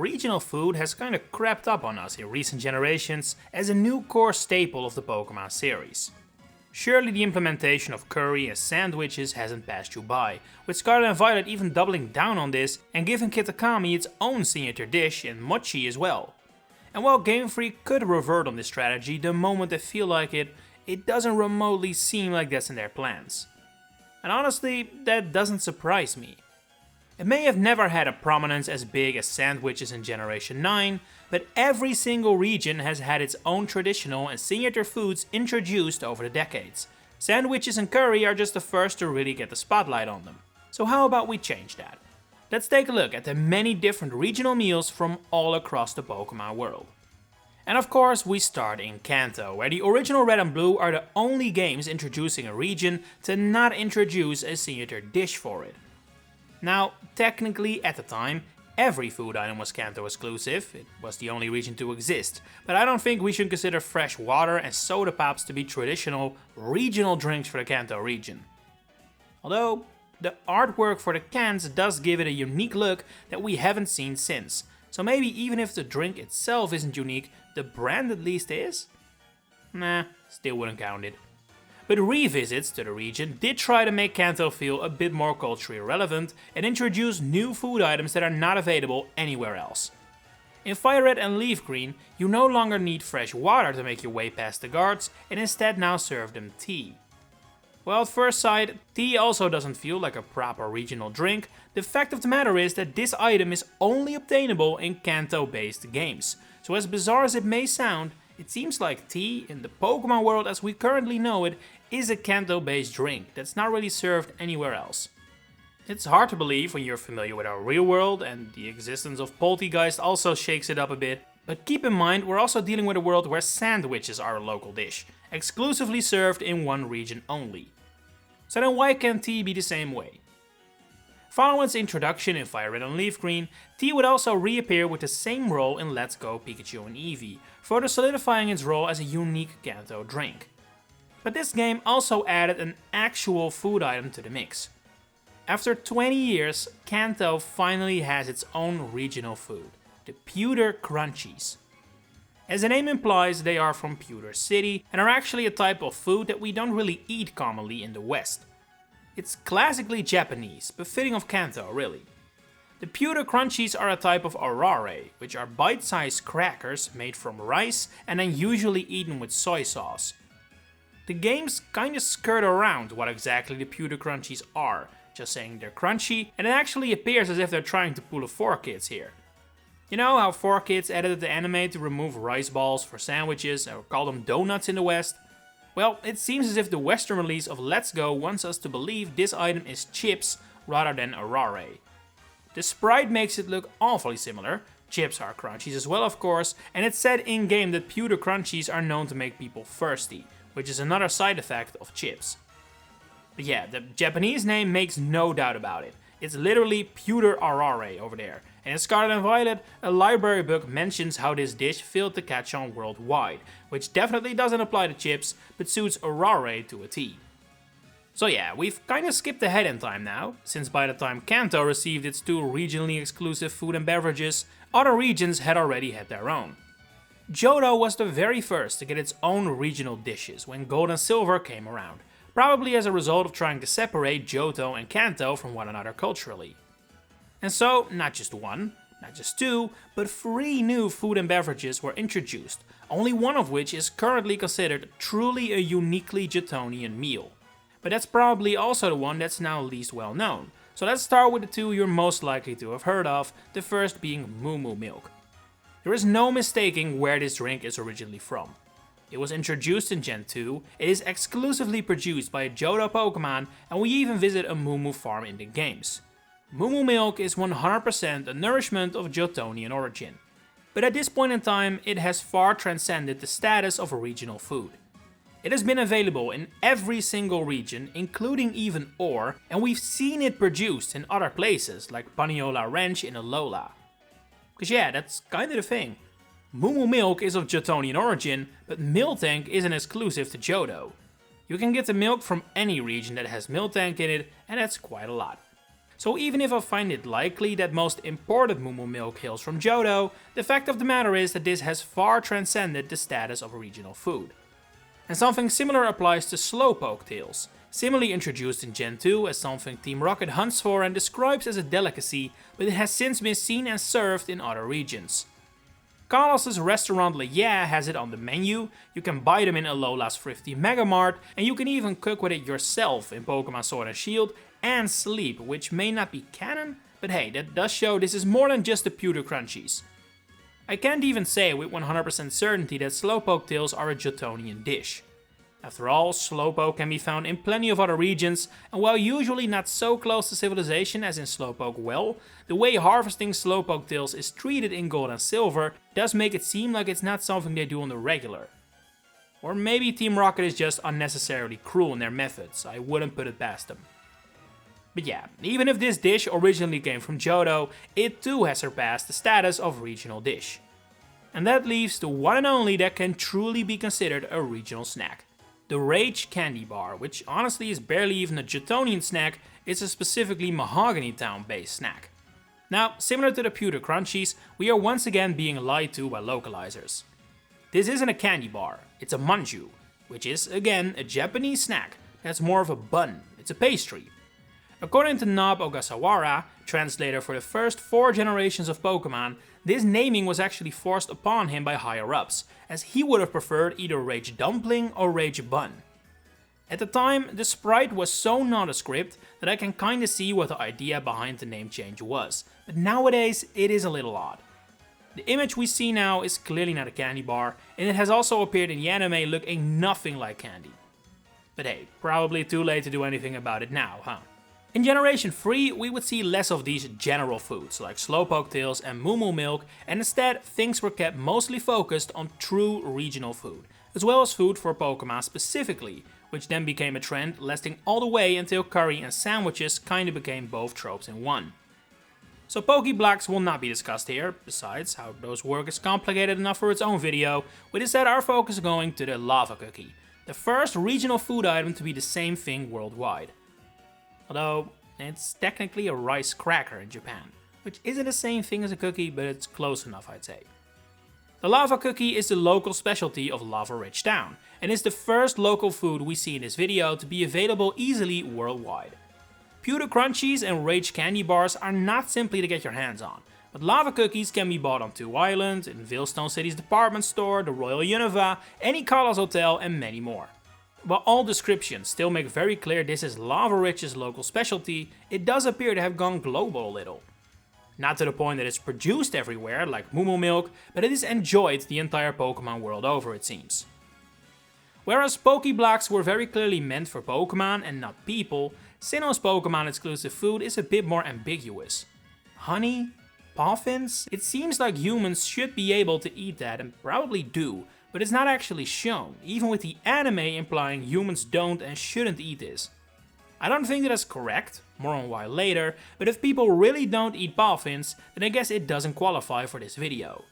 regional food has kinda crept up on us in recent generations as a new core staple of the Pokémon series. Surely the implementation of curry and sandwiches hasn't passed you by, with Scarlet and Violet even doubling down on this and giving Kitakami its own signature dish in mochi as well. And while Game Freak could revert on this strategy the moment they feel like it, it doesn't remotely seem like that's in their plans. And honestly, that doesn't surprise me. It may have never had a prominence as big as sandwiches in Generation 9, but every single region has had its own traditional and signature foods introduced over the decades. Sandwiches and curry are just the first to really get the spotlight on them. So how about we change that? Let's take a look at the many different regional meals from all across the Pokémon world. And of course we start in Kanto, where the original Red and Blue are the only games introducing a region to not introduce a signature dish for it. Now, technically at the time, every food item was Kanto exclusive, it was the only region to exist, but I don't think we should consider fresh water and soda pops to be traditional regional drinks for the Kanto region. Although, the artwork for the cans does give it a unique look that we haven't seen since, so maybe even if the drink itself isn't unique, the brand at least is? Nah, still wouldn't count it. But revisits to the region did try to make Kanto feel a bit more culturally relevant and introduce new food items that are not available anywhere else. In Fire Red and Leaf Green, you no longer need fresh water to make your way past the guards and instead now serve them tea. Well, at first sight, tea also doesn't feel like a proper regional drink. The fact of the matter is that this item is only obtainable in Kanto-based games. So as bizarre as it may sound, it seems like tea, in the Pokémon world as we currently know it, is a Kanto-based drink that's not really served anywhere else. It's hard to believe when you're familiar with our real world, and the existence of Poltegeist also shakes it up a bit. But keep in mind, we're also dealing with a world where sandwiches are a local dish, exclusively served in one region only. So then why can't tea be the same way? Following its introduction in Fire Red and Leaf Green, tea would also reappear with the same role in Let's Go Pikachu and Eevee, further solidifying its role as a unique Kanto drink. But this game also added an actual food item to the mix. After 20 years, Kanto finally has its own regional food, the Pewter Crunchies. As the name implies, they are from Pewter City and are actually a type of food that we don't really eat commonly in the West. It's classically Japanese, befitting of Kanto really. The Pewter Crunchies are a type of arare, which are bite-sized crackers made from rice and then usually eaten with soy sauce. The games kinda skirt around what exactly the Pewter Crunchies are, just saying they're crunchy, and it actually appears as if they're trying to pull a 4Kids here. You know how 4Kids edited the anime to remove rice balls for sandwiches or call them donuts in the West? Well, it seems as if the Western release of Let's Go wants us to believe this item is chips rather than arare. The sprite makes it look awfully similar, chips are crunchies as well of course, and it's said in-game that Pewter Crunchies are known to make people thirsty, which is another side effect of chips. But yeah, the Japanese name makes no doubt about it. It's literally Pewter Arare over there. And in Scarlet and Violet, a library book mentions how this dish failed to catch on worldwide, which definitely doesn't apply to chips, but suits Arare to a T. So yeah, we've kinda skipped ahead in time now, since by the time Kanto received its two regionally exclusive food and beverages, other regions had already had their own. Johto was the very first to get its own regional dishes when Gold and Silver came around, probably as a result of trying to separate Johto and Kanto from one another culturally. And so, not just one, not just two, but 3 new food and beverages were introduced, only one of which is currently considered truly a uniquely Johtonian meal. But that's probably also the one that's now least well known, so let's start with the 2 you're most likely to have heard of, the first being Moo Moo Milk. There is no mistaking where this drink is originally from. It was introduced in Gen 2, it is exclusively produced by a Johto Pokémon, and we even visit a Moo Moo farm in the games. Moo Moo Milk is 100% a nourishment of Johtonian origin. But at this point in time, it has far transcended the status of a regional food. It has been available in every single region, including even Ore, and we've seen it produced in other places, like Paniola Ranch in Alola. Cause yeah, that's kinda the thing. Moo Moo Milk is of Johtonian origin, but Miltank isn't exclusive to Johto. You can get the milk from any region that has Miltank in it, and that's quite a lot. So even if I find it likely that most imported Moo milk hails from Johto, the fact of the matter is that this has far transcended the status of a regional food. And something similar applies to Slowpoke tails, similarly introduced in Gen 2 as something Team Rocket hunts for and describes as a delicacy, but it has since been seen and served in other regions. Kalos' restaurant Le Yeah has it on the menu, you can buy them in Alola's Thrifty Megamart, and you can even cook with it yourself in Pokemon Sword and Shield and Sleep, which may not be canon, but hey, that does show this is more than just the pewter crunchies. I can't even say with 100% certainty that Slowpoke tails are a Johtonian dish. After all, Slowpoke can be found in plenty of other regions, and while usually not so close to civilization as in Slowpoke Well, the way harvesting Slowpoke tails is treated in Gold and Silver does make it seem like it's not something they do on the regular. Or maybe Team Rocket is just unnecessarily cruel in their methods, I wouldn't put it past them. But yeah, even if this dish originally came from Johto, it too has surpassed the status of regional dish. And that leaves the one and only that can truly be considered a regional snack. The Rage Candy Bar, which honestly is barely even a Johtonian snack, is a specifically Mahogany Town based snack. Now, similar to the pewter crunchies, we are once again being lied to by localizers. This isn't a candy bar, it's a manju, which is again a Japanese snack that's more of a bun, it's a pastry. According to Nob Ogasawara, translator for the first 4 generations of Pokemon, this naming was actually forced upon him by higher-ups, as he would have preferred either Rage Dumpling or Rage Bun. At the time, the sprite was so nondescript that I can kinda see what the idea behind the name change was, but nowadays it is a little odd. The image we see now is clearly not a candy bar, and it has also appeared in the anime looking nothing like candy. But hey, probably too late to do anything about it now, huh? In Generation 3, we would see less of these general foods like Slowpoke tails and Moo milk, and instead things were kept mostly focused on true regional food, as well as food for Pokemon specifically, which then became a trend lasting all the way until curry and sandwiches kinda became both tropes in one. So Pokeblocks will not be discussed here, besides how those work is complicated enough for its own video, with instead our focus going to the Lava Cookie, the first regional food item to be the same thing worldwide. Although, it's technically a rice cracker in Japan, which isn't the same thing as a cookie, but it's close enough, I'd say. The Lava Cookie is the local specialty of Lava Ridge Town, and is the first local food we see in this video to be available easily worldwide. Pewter Crunchies and Rage Candy Bars are not simply to get your hands on, but Lava Cookies can be bought on 2 Island, in Veilstone City's department store, the Royal Unova, any Kalos hotel, and many more. While all descriptions still make very clear this is Lava Ridge's local specialty, it does appear to have gone global a little. Not to the point that it's produced everywhere, like Moo milk, but it is enjoyed the entire Pokemon world over, it seems. Whereas Pokeblocks were very clearly meant for Pokemon and not people, Sinnoh's Pokemon exclusive food is a bit more ambiguous. Honey? Poffins? It seems like humans should be able to eat that and probably do, but it's not actually shown, even with the anime implying humans don't and shouldn't eat this. I don't think that is correct, more on why later, but if people really don't eat Poffins, then I guess it doesn't qualify for this video.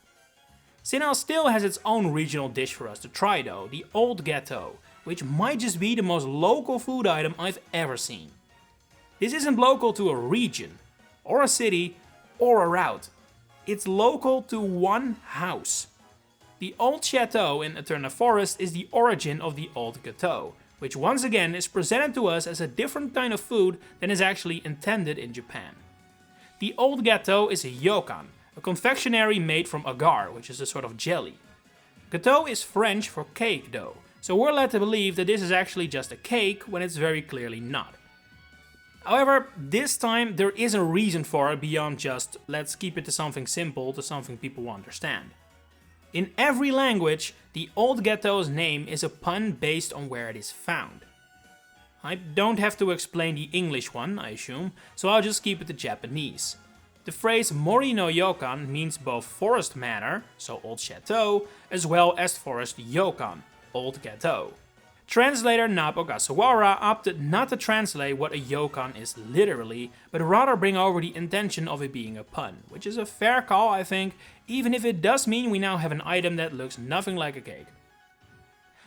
Sinnoh still has its own regional dish for us to try though, the Old Gâteau, which might just be the most local food item I've ever seen. This isn't local to a region, or a city, or a route. It's local to one house. The Old Chateau in Eterna Forest is the origin of the Old Gâteau, which once again is presented to us as a different kind of food than is actually intended in Japan. The Old Gâteau is a yokan, a confectionery made from agar, which is a sort of jelly. Gâteau is French for cake dough, so we're led to believe that this is actually just a cake when it's very clearly not. However, this time there is a reason for it beyond just let's keep it to something simple, to something people will understand. In every language, the Old Gâteau's name is a pun based on where it is found. I don't have to explain the English one, I assume, so I'll just keep it to Japanese. The phrase Mori no Yokan means both forest manor, so Old Chateau, as well as forest yokan, Old Gâteau. Translator Nob Ogasawara opted not to translate what a yokan is literally, but rather bring over the intention of it being a pun, which is a fair call I think, even if it does mean we now have an item that looks nothing like a cake.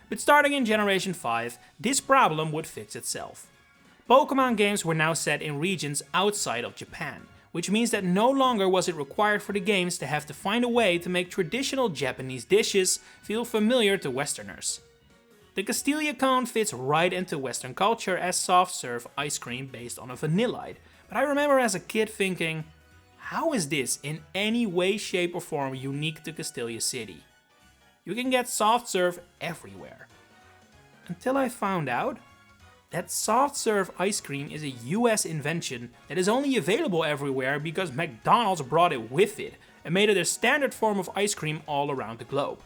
But starting in Generation 5, this problem would fix itself. Pokemon games were now set in regions outside of Japan, which means that no longer was it required for the games to have to find a way to make traditional Japanese dishes feel familiar to Westerners. The Castilia cone fits right into Western culture as soft serve ice cream based on a vanillite, but I remember as a kid thinking, how is this in any way, shape or form unique to Castilia City? You can get soft serve everywhere. Until I found out that soft serve ice cream is a US invention that is only available everywhere because McDonald's brought it with it and made it a standard form of ice cream all around the globe.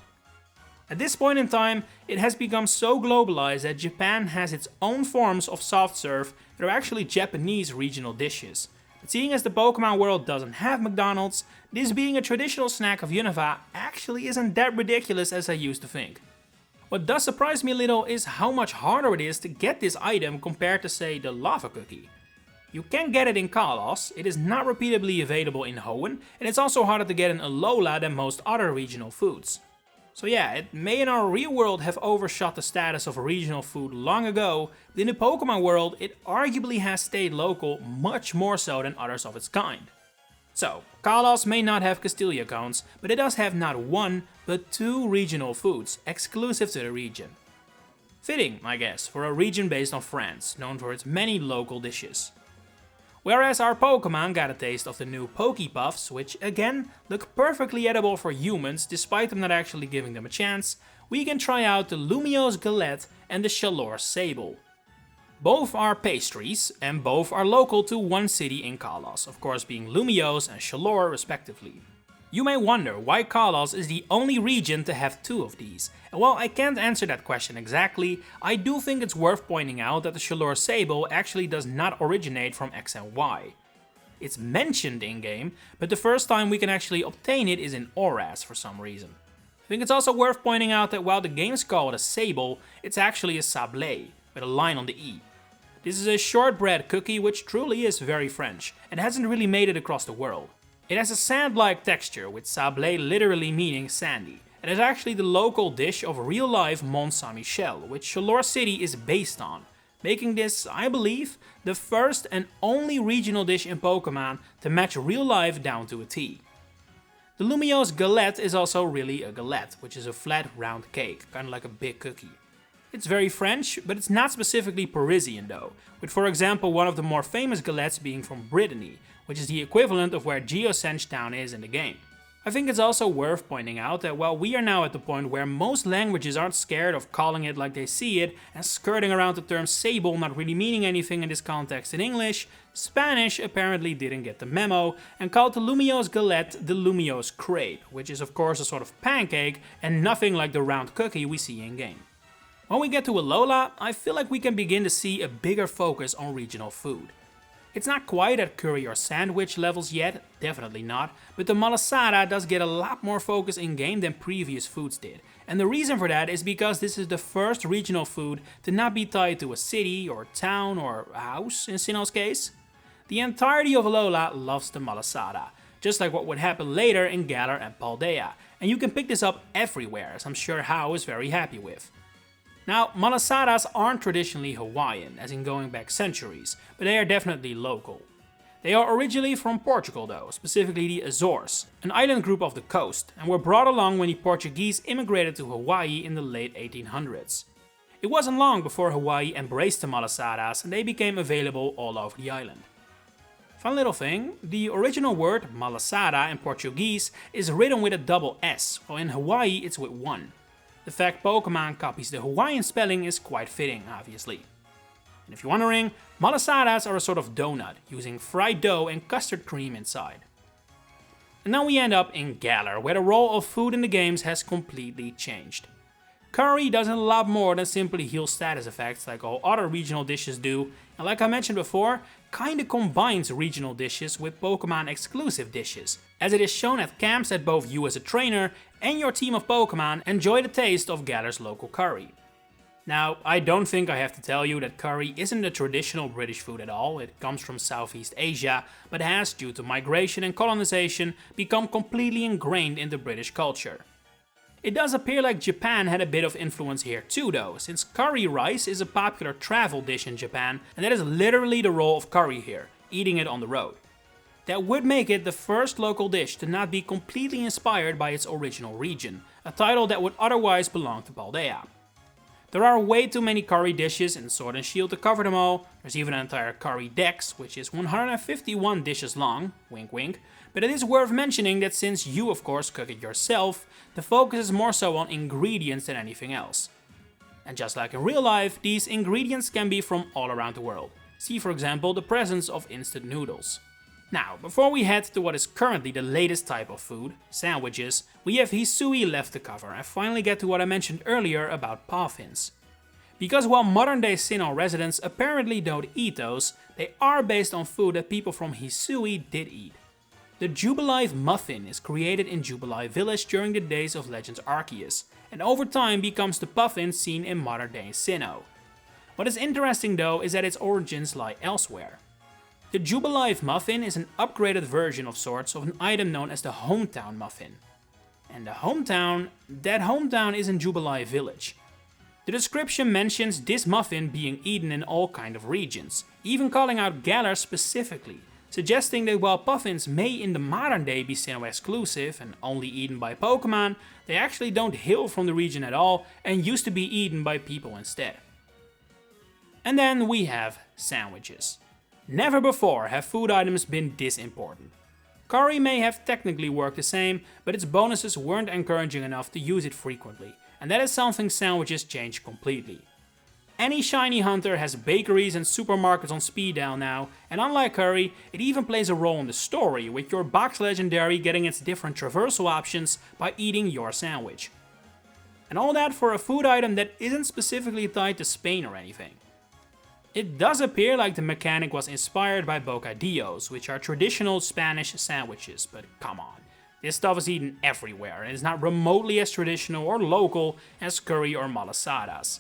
At this point in time, it has become so globalized that Japan has its own forms of soft serve that are actually Japanese regional dishes. But seeing as the Pokemon world doesn't have McDonald's, this being a traditional snack of Unova actually isn't that ridiculous as I used to think. What does surprise me a little is how much harder it is to get this item compared to, say, the lava cookie. You can get it in Kalos, it is not repeatably available in Hoenn, and it's also harder to get in Alola than most other regional foods. So yeah, it may in our real world have overshot the status of a regional food long ago, but in the Pokemon world it arguably has stayed local much more so than others of its kind. So, Kalos may not have Castilia cones, but it does have not one, but two regional foods, exclusive to the region. Fitting, I guess, for a region based on France, known for its many local dishes. Whereas our Pokemon got a taste of the new Pokepuffs, which again, look perfectly edible for humans despite them not actually giving them a chance, we can try out the Lumiose Galette and the Chaleur Sable. Both are pastries, and both are local to one city in Kalos, of course being Lumiose and Chaleur respectively. You may wonder why Kalos is the only region to have two of these, and while I can't answer that question exactly, I do think it's worth pointing out that the Chaleur Sable actually does not originate from X and Y. It's mentioned in-game, but the first time we can actually obtain it is in Oras for some reason. I think it's also worth pointing out that while the games call it a Sable, it's actually a Sablé, with a line on the E. This is a shortbread cookie which truly is very French, and hasn't really made it across the world. It has a sand-like texture, with sablé literally meaning sandy, and is actually the local dish of real-life Mont Saint-Michel, which Chaleur City is based on, making this, I believe, the first and only regional dish in Pokemon to match real life down to a T. The Lumiose Galette is also really a galette, which is a flat round cake, kinda like a big cookie. It's very French, but it's not specifically Parisian though, with for example one of the more famous galettes being from Brittany, which is the equivalent of where Geosenge Town is in the game. I think it's also worth pointing out that while we are now at the point where most languages aren't scared of calling it like they see it and skirting around the term sable not really meaning anything in this context in English, Spanish apparently didn't get the memo and called the Lumiose Galette the Lumiose Crepe, which is of course a sort of pancake and nothing like the round cookie we see in game. When we get to Alola, I feel like we can begin to see a bigger focus on regional food. It's not quite at curry or sandwich levels yet, definitely not, but the malasada does get a lot more focus in-game than previous foods did. And the reason for that is because this is the first regional food to not be tied to a city or town or a house in Sinnoh's case. The entirety of Alola loves the malasada, just like what would happen later in Galar and Paldea, and you can pick this up everywhere, as I'm sure Hao is very happy with. Now, malasadas aren't traditionally Hawaiian, as in going back centuries, but they are definitely local. They are originally from Portugal though, specifically the Azores, an island group off the coast, and were brought along when the Portuguese immigrated to Hawaii in the late 1800s. It wasn't long before Hawaii embraced the malasadas and they became available all over the island. Fun little thing, the original word malasada in Portuguese is written with a double S, while in Hawaii it's with one. The fact Pokemon copies the Hawaiian spelling is quite fitting, obviously. And if you're wondering, malasadas are a sort of donut, using fried dough and custard cream inside. And now we end up in Galar, where the role of food in the games has completely changed. Curry does a lot more than simply heal status effects like all other regional dishes do, and like I mentioned before, kinda combines regional dishes with Pokemon exclusive dishes, as it is shown at camps that both you as a trainer and your team of Pokemon enjoy the taste of Galar's local curry. Now, I don't think I have to tell you that curry isn't a traditional British food at all, it comes from Southeast Asia, but has, due to migration and colonization, become completely ingrained into British culture. It does appear like Japan had a bit of influence here too though, since curry rice is a popular travel dish in Japan, and that is literally the role of curry here, eating it on the road. That would make it the first local dish to not be completely inspired by its original region, a title that would otherwise belong to Paldea. There are way too many curry dishes in Sword and Shield to cover them all. There's even an entire curry dex, which is 151 dishes long, wink wink, but it is worth mentioning that since you of course cook it yourself, the focus is more so on ingredients than anything else. And just like in real life, these ingredients can be from all around the world. See for example the presence of instant noodles. Now, before we head to what is currently the latest type of food, sandwiches, we have Hisui left to cover and finally get to what I mentioned earlier about puffins. Because while modern day Sinnoh residents apparently don't eat those, they are based on food that people from Hisui did eat. The Jubilife muffin is created in Jubilife village during the days of Legends Arceus, and over time becomes the puffin seen in modern day Sinnoh. What is interesting though is that its origins lie elsewhere. The Jubilife muffin is an upgraded version of sorts of an item known as the hometown muffin. And the hometown is in Jubilife village. The description mentions this muffin being eaten in all kind of regions, even calling out Galar specifically, suggesting that while puffins may in the modern day be Sinnoh exclusive and only eaten by Pokemon, they actually don't hail from the region at all and used to be eaten by people instead. And then we have sandwiches. Never before have food items been this important. Curry may have technically worked the same, but its bonuses weren't encouraging enough to use it frequently, and that is something sandwiches changed completely. Any shiny hunter has bakeries and supermarkets on speed dial now, and unlike curry, it even plays a role in the story, with your box legendary getting its different traversal options by eating your sandwich. And all that for a food item that isn't specifically tied to Spain or anything. It does appear like the mechanic was inspired by bocadillos, which are traditional Spanish sandwiches, but come on. This stuff is eaten everywhere and is not remotely as traditional or local as curry or malasadas.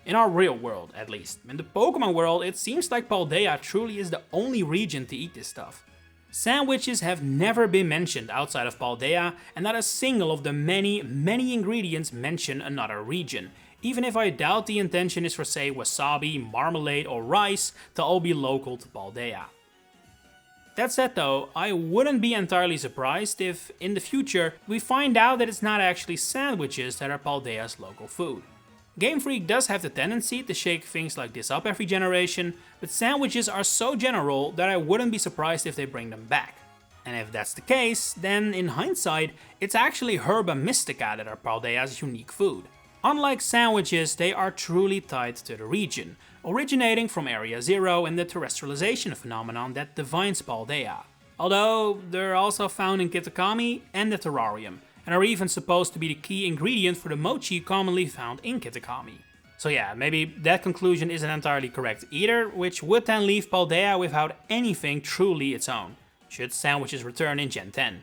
In our real world, at least. In the Pokemon world, it seems like Paldea truly is the only region to eat this stuff. Sandwiches have never been mentioned outside of Paldea, and not a single of the many ingredients mention another region. Even if I doubt the intention is for say wasabi, marmalade or rice to all be local to Paldea. That said though, I wouldn't be entirely surprised if, in the future, we find out that it's not actually sandwiches that are Paldea's local food. Game Freak does have the tendency to shake things like this up every generation, but sandwiches are so general that I wouldn't be surprised if they bring them back. And if that's the case, then in hindsight, it's actually Herba Mystica that are Paldea's unique food. Unlike sandwiches, they are truly tied to the region, originating from Area Zero and the terrestrialization phenomenon that defines Paldea. Although, they're also found in Kitakami and the Terrarium, and are even supposed to be the key ingredient for the mochi commonly found in Kitakami. So yeah, maybe that conclusion isn't entirely correct either, which would then leave Paldea without anything truly its own, should sandwiches return in Gen 10.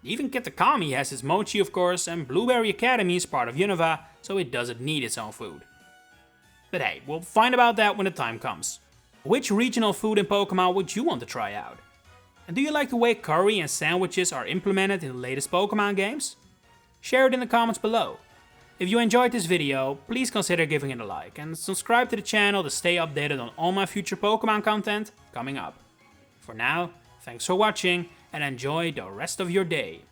Even Kitakami has its mochi of course, and Blueberry Academy is part of Unova, so it doesn't need its own food. But hey, we'll find about that when the time comes. Which regional food in Pokemon would you want to try out? And do you like the way curry and sandwiches are implemented in the latest Pokemon games? Share it in the comments below. If you enjoyed this video, please consider giving it a like and subscribe to the channel to stay updated on all my future Pokemon content coming up. For now, thanks for watching and enjoy the rest of your day.